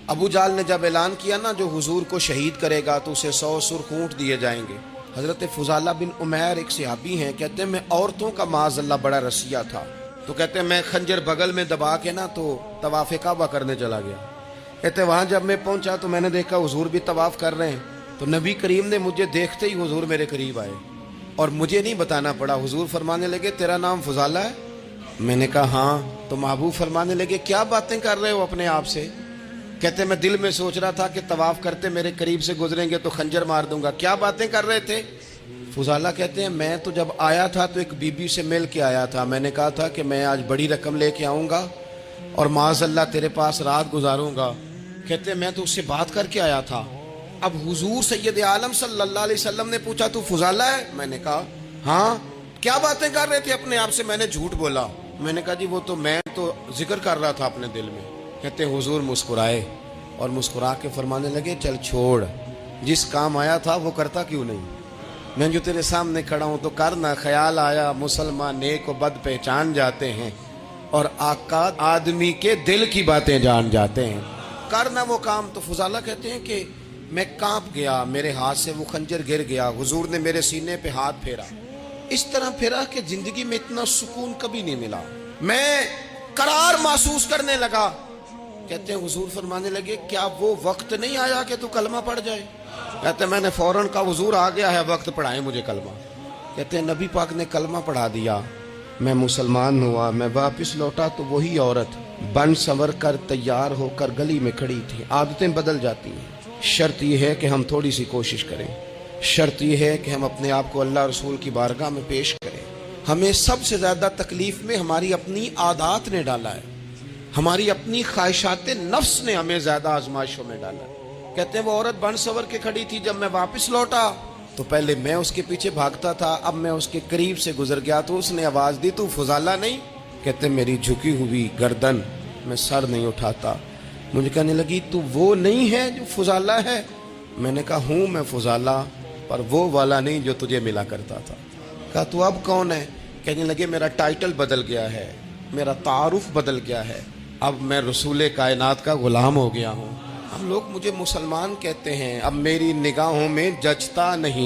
ابو جال نے جب اعلان کیا نا جو حضور کو شہید کرے گا تو اسے 100 سرخ اونٹ دیے جائیں گے. حضرت فضالہ بن عمیر ایک صحابی ہیں، کہتے ہیں میں عورتوں کا معاذ اللہ بڑا رسیہ تھا، تو کہتے ہیں میں خنجر بغل میں دبا کے نا تو طواف کعبہ کرنے چلا گیا. کہتے ہیں وہاں جب میں پہنچا تو میں نے دیکھا حضور بھی طواف کر رہے ہیں، تو نبی کریم نے مجھے دیکھتے ہی حضور میرے قریب آئے اور مجھے نہیں بتانا پڑا. حضور فرمانے لگے تیرا نام فضالہ ہے؟ میں نے کہا ہاں. تو محبوب فرمانے لگے کیا باتیں کر رہے ہو اپنے آپ سے؟ کہتے میں دل میں سوچ رہا تھا کہ طواف کرتے میرے قریب سے گزریں گے تو خنجر مار دوں گا. کیا باتیں کر رہے تھے؟ فضالہ کہتے ہیں میں تو جب آیا تھا تو ایک بی بی سے مل کے آیا تھا، میں نے کہا تھا کہ میں آج بڑی رقم لے کے آؤں گا اور معاذ اللہ تیرے پاس رات گزاروں گا. کہتے ہیں میں تو اس سے بات کر کے آیا تھا. اب حضور سید عالم صلی اللہ علیہ وسلم نے پوچھا تو فضالہ ہے؟ میں نے کہا ہاں. کیا باتیں کر رہے تھے اپنے آپ سے؟ میں نے جھوٹ بولا. میں نے کہا جی وہ تو میں تو ذکر کر رہا تھا اپنے دل میں. کہتے ہیں حضور مسکرائے اور مسکرا کے فرمانے لگے چل چھوڑ، جس کام آیا تھا وہ کرتا کیوں نہیں؟ میں جو تیرے سامنے کھڑا ہوں تو کرنا. خیال آیا مسلمان نیک و بد پہچان جاتے ہیں اور آقا آدمی کے دل کی باتیں جان جاتے ہیں. کرنا وہ کام. تو فضالہ کہتے ہیں کہ میں کانپ گیا، میرے ہاتھ سے وہ خنجر گر گیا. حضور نے میرے سینے پہ ہاتھ پھیرا، اس طرح پھیرا کہ زندگی میں اتنا سکون کبھی نہیں ملا. میں قرار محسوس کرنے لگا. کہتے ہیں حضور فرمانے لگے کیا وہ وقت نہیں آیا کہ تو کلمہ پڑھ جائے؟ کہتے ہیں میں نے فوراً کہا حضور آ گیا ہے وقت، پڑھائیں مجھے کلمہ. کہتے ہیں نبی پاک نے کلمہ پڑھا دیا، میں مسلمان ہوا. میں واپس لوٹا تو وہی عورت بن سنور کر تیار ہو کر گلی میں کھڑی تھی. عادتیں بدل جاتی ہیں. شرط یہ ہے کہ ہم تھوڑی سی کوشش کریں. شرط یہ ہے کہ ہم اپنے آپ کو اللہ رسول کی بارگاہ میں پیش کریں. ہمیں سب سے زیادہ تکلیف میں ہماری اپنی عادات نے ڈالا ہے، ہماری اپنی خواہشات نفس نے ہمیں زیادہ آزمائشوں میں ڈالا ہے. کہتے ہیں وہ عورت بن سنور کے کھڑی تھی. جب میں واپس لوٹا تو پہلے میں اس کے پیچھے بھاگتا تھا، اب میں اس کے قریب سے گزر گیا تو اس نے آواز دی تو فضالہ نہیں؟ کہتے ہیں میری جھکی ہوئی گردن، میں سر نہیں اٹھاتا. مجھے کہنے لگی تو وہ نہیں ہے جو فضالہ ہے؟ میں نے کہا ہوں میں فضالہ، پر وہ والا نہیں جو تجھے ملا کرتا تھا. کہا تو اب کون ہے؟ کہنے لگے میرا ٹائٹل بدل گیا ہے، میرا تعارف بدل گیا ہے، اب میں رسول کائنات کا غلام ہو گیا ہوں. ہم لوگ مجھے مسلمان کہتے ہیں، اب میری نگاہوں میں جچتا نہیں